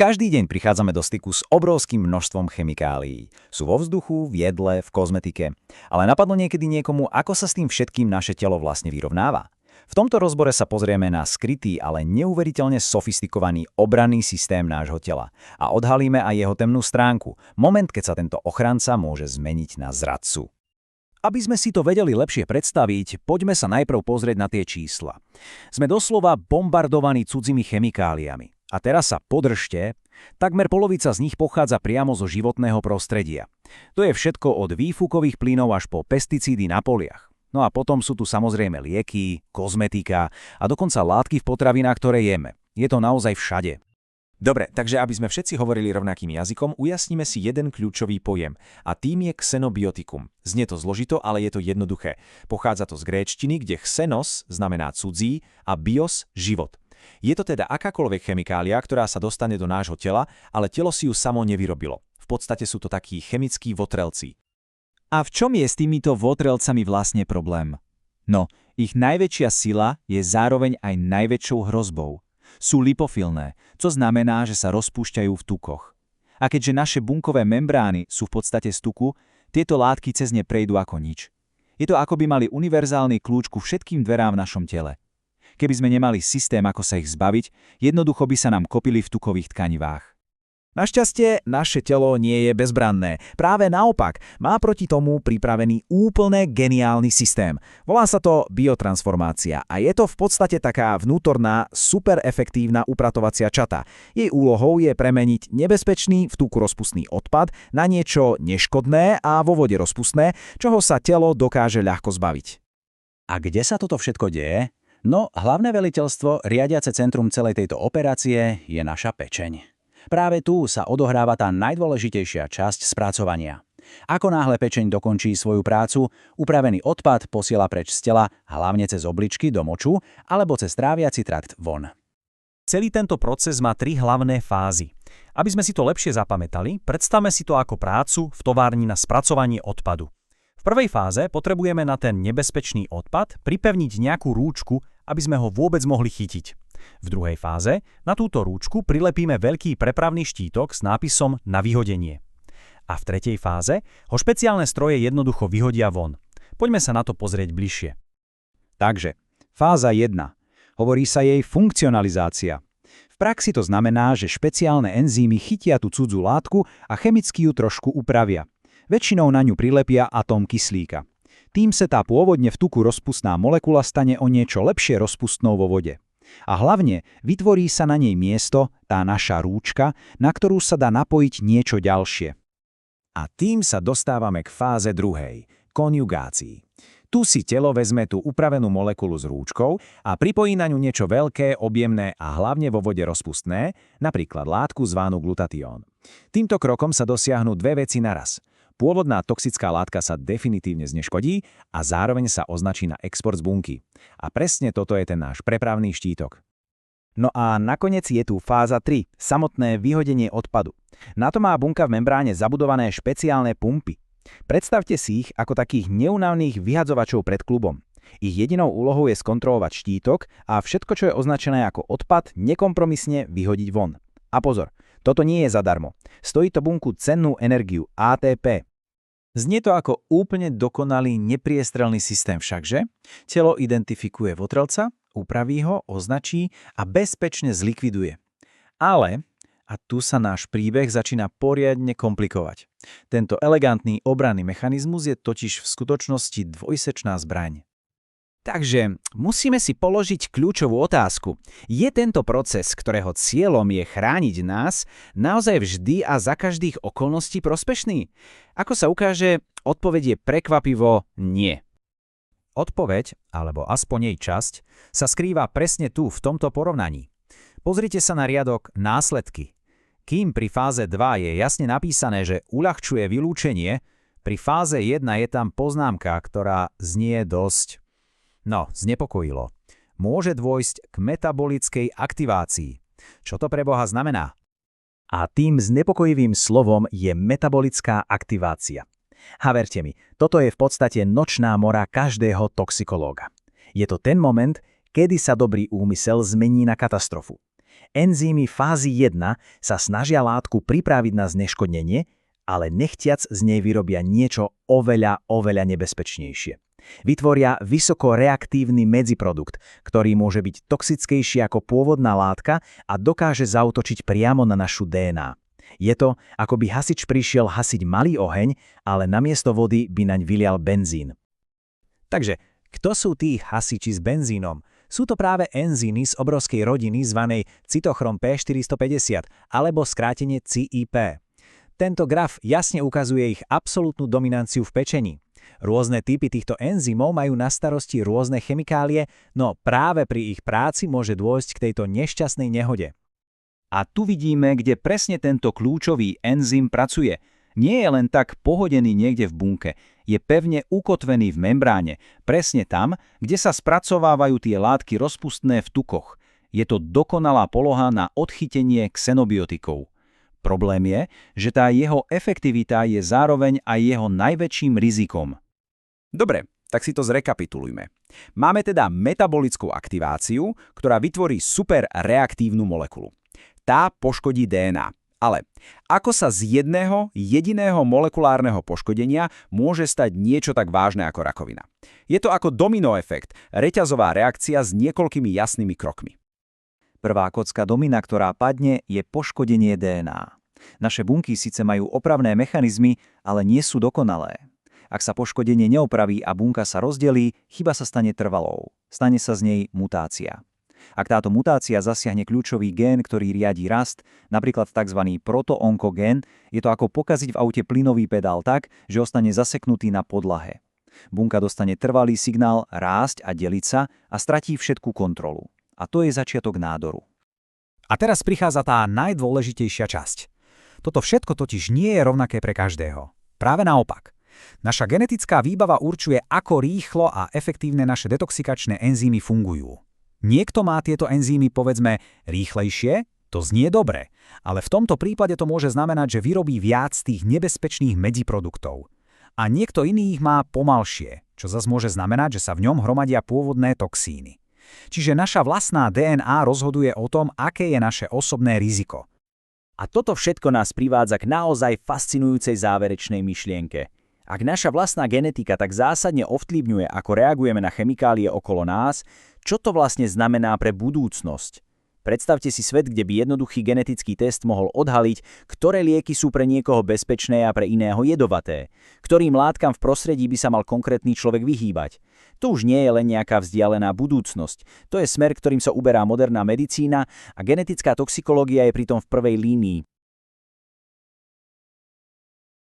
Každý deň prichádzame do styku s obrovským množstvom chemikálií. Sú vo vzduchu, v jedle, v kozmetike. Ale napadlo niekedy niekomu, ako sa s tým všetkým naše telo vlastne vyrovnáva? V tomto rozbore sa pozrieme na skrytý, ale neuveriteľne sofistikovaný obranný systém nášho tela a odhalíme aj jeho temnú stránku, moment, keď sa tento ochranca môže zmeniť na zradcu. Aby sme si to vedeli lepšie predstaviť, poďme sa najprv pozrieť na tie čísla. Sme doslova bombardovaní cudzými chemikáliami. A teraz sa podržte, takmer polovica z nich pochádza priamo zo životného prostredia. To je všetko od výfukových plynov až po pesticídy na poliach. No a potom sú tu samozrejme lieky, kozmetika a dokonca látky v potravinách, ktoré jeme. Je to naozaj všade. Dobre, takže aby sme všetci hovorili rovnakým jazykom, ujasníme si jeden kľúčový pojem. A tým je xenobiotikum. Znie to zložito, ale je to jednoduché. Pochádza to z gréčtiny, kde xenos znamená cudzí a bios život. Je to teda akákoľvek chemikália, ktorá sa dostane do nášho tela, ale telo si ju samo nevyrobilo. V podstate sú to takí chemickí votrelci. A v čom je s týmito votrelcami vlastne problém? No, ich najväčšia sila je zároveň aj najväčšou hrozbou. Sú lipofilné, čo znamená, že sa rozpúšťajú v tukoch. A keďže naše bunkové membrány sú v podstate z tuku, tieto látky cez ne prejdú ako nič. Je to ako by mali univerzálny kľúč ku všetkým dverám v našom tele. Keby sme nemali systém, ako sa ich zbaviť, jednoducho by sa nám kopili v tukových tkanivách. Našťastie, naše telo nie je bezbranné. Práve naopak, má proti tomu pripravený úplne geniálny systém. Volá sa to biotransformácia a je to v podstate taká vnútorná, super efektívna upratovacia čata. Jej úlohou je premeniť nebezpečný v tuku rozpustný odpad na niečo neškodné a vo vode rozpustné, čoho sa telo dokáže ľahko zbaviť. A kde sa toto všetko deje? No, hlavné veliteľstvo, riadiace centrum celej tejto operácie, je naša pečeň. Práve tu sa odohráva tá najdôležitejšia časť spracovania. Ako náhle pečeň dokončí svoju prácu, upravený odpad posiela preč z tela, hlavne cez obličky do moču alebo cez tráviaci trakt von. Celý tento proces má 3 hlavné fázy. Aby sme si to lepšie zapamätali, predstavme si to ako prácu v továrni na spracovanie odpadu. V prvej fáze potrebujeme na ten nebezpečný odpad pripevniť nejakú rúčku, aby sme ho vôbec mohli chytiť. V druhej fáze na túto rúčku prilepíme veľký prepravný štítok s nápisom na vyhodenie. A v tretej fáze ho špeciálne stroje jednoducho vyhodia von. Poďme sa na to pozrieť bližšie. Takže, fáza 1. Hovorí sa jej funkcionalizácia. V praxi to znamená, že špeciálne enzymy chytia tú cudzú látku a chemicky ju trošku upravia. Väčšinou na ňu prilepia atóm kyslíka. Tým sa tá pôvodne v tuku rozpustná molekula stane o niečo lepšie rozpustnou vo vode. A hlavne vytvorí sa na nej miesto, tá naša rúčka, na ktorú sa dá napojiť niečo ďalšie. A tým sa dostávame k fáze druhej, konjugácii. Tu si telo vezme tú upravenú molekulu s rúčkou a pripojí na ňu niečo veľké, objemné a hlavne vo vode rozpustné, napríklad látku zvanú glutatión. Týmto krokom sa dosiahnu dve veci naraz. Pôvodná toxická látka sa definitívne zneškodí a zároveň sa označí na export z bunky. A presne toto je ten náš prepravný štítok. No a nakoniec je tu fáza 3, samotné vyhodenie odpadu. Na to má bunka v membráne zabudované špeciálne pumpy. Predstavte si ich ako takých neúnavných vyhadzovačov pred klubom. Ich jedinou úlohou je skontrolovať štítok a všetko, čo je označené ako odpad, nekompromisne vyhodiť von. A pozor, toto nie je zadarmo. Stojí to bunku cennú energiu, ATP. Znie to ako úplne dokonalý, nepriestrelný systém všakže? Telo identifikuje votrelca, upraví ho, označí a bezpečne zlikviduje. Ale, a tu sa náš príbeh začína poriadne komplikovať. Tento elegantný obranný mechanizmus je totiž v skutočnosti dvojsečná zbraň. Takže musíme si položiť kľúčovú otázku. Je tento proces, ktorého cieľom je chrániť nás, naozaj vždy a za každých okolností prospešný? Ako sa ukáže, odpoveď je prekvapivo nie. Odpoveď, alebo aspoň jej časť, sa skrýva presne tu, v tomto porovnaní. Pozrite sa na riadok následky. Kým pri fáze 2 je jasne napísané, že uľahčuje vylúčenie, pri fáze 1 je tam poznámka, ktorá znie dosť... znepokojilo. Môže dôjsť k metabolickej aktivácii. Čo to pre Boha znamená? A tým znepokojivým slovom je metabolická aktivácia. A verte mi, toto je v podstate nočná mora každého toxikológa. Je to ten moment, kedy sa dobrý úmysel zmení na katastrofu. Enzymy fázy 1 sa snažia látku pripraviť na zneškodnenie, ale nechtiac z nej vyrobia niečo oveľa nebezpečnejšie. Vytvoria vysokoreaktívny medziprodukt, ktorý môže byť toxickejší ako pôvodná látka a dokáže zaútočiť priamo na našu DNA. Je to, ako by hasič prišiel hasiť malý oheň, ale namiesto vody by naň vylial benzín. Takže, kto sú tí hasiči s benzínom? Sú to práve enzymy z obrovskej rodiny zvanej cytochrom P450 alebo skrátenie CIP. Tento graf jasne ukazuje ich absolútnu dominanciu v pečení. Rôzne typy týchto enzymov majú na starosti rôzne chemikálie, no práve pri ich práci môže dôjsť k tejto nešťastnej nehode. A tu vidíme, kde presne tento kľúčový enzym pracuje. Nie je len tak pohodený niekde v bunke, je pevne ukotvený v membráne, presne tam, kde sa spracovávajú tie látky rozpustné v tukoch. Je to dokonalá poloha na odchytenie xenobiotikov. Problém je, že tá jeho efektivita je zároveň aj jeho najväčším rizikom. Dobre, tak si to zrekapitulujme. Máme teda metabolickú aktiváciu, ktorá vytvorí superreaktívnu molekulu. Tá poškodí DNA. Ale ako sa z jedného jediného molekulárneho poškodenia môže stať niečo tak vážne ako rakovina? Je to ako domino efekt, reťazová reakcia s niekoľkými jasnými krokmi. Prvá kocka domina, ktorá padne, je poškodenie DNA. Naše bunky síce majú opravné mechanizmy, ale nie sú dokonalé. Ak sa poškodenie neopraví a bunka sa rozdelí, chyba sa stane trvalou. Stane sa z nej mutácia. Ak táto mutácia zasiahne kľúčový gén, ktorý riadi rast, napríklad tzv. Proto-onkogén, je to ako pokaziť v aute plynový pedál tak, že ostane zaseknutý na podlahe. Bunka dostane trvalý signál rásť a deliť sa a stratí všetku kontrolu. A to je začiatok nádoru. A teraz prichádza tá najdôležitejšia časť. Toto všetko totiž nie je rovnaké pre každého. Práve naopak. Naša genetická výbava určuje, ako rýchlo a efektívne naše detoxikačné enzymy fungujú. Niekto má tieto enzymy, povedzme, rýchlejšie, to znie dobre, ale v tomto prípade to môže znamenať, že vyrobí viac tých nebezpečných medziproduktov. A niekto iný ich má pomalšie, čo zase môže znamenať, že sa v ňom hromadia pôvodné toxíny. Čiže naša vlastná DNA rozhoduje o tom, aké je naše osobné riziko. A toto všetko nás privádza k naozaj fascinujúcej záverečnej myšlienke. Ak naša vlastná genetika tak zásadne ovplyvňuje, ako reagujeme na chemikálie okolo nás, čo to vlastne znamená pre budúcnosť? Predstavte si svet, kde by jednoduchý genetický test mohol odhaliť, ktoré lieky sú pre niekoho bezpečné a pre iného jedovaté, ktorým látkam v prostredí by sa mal konkrétny človek vyhýbať. To už nie je len nejaká vzdialená budúcnosť. To je smer, ktorým sa uberá moderná medicína a genetická toxikológia je pritom v prvej línii.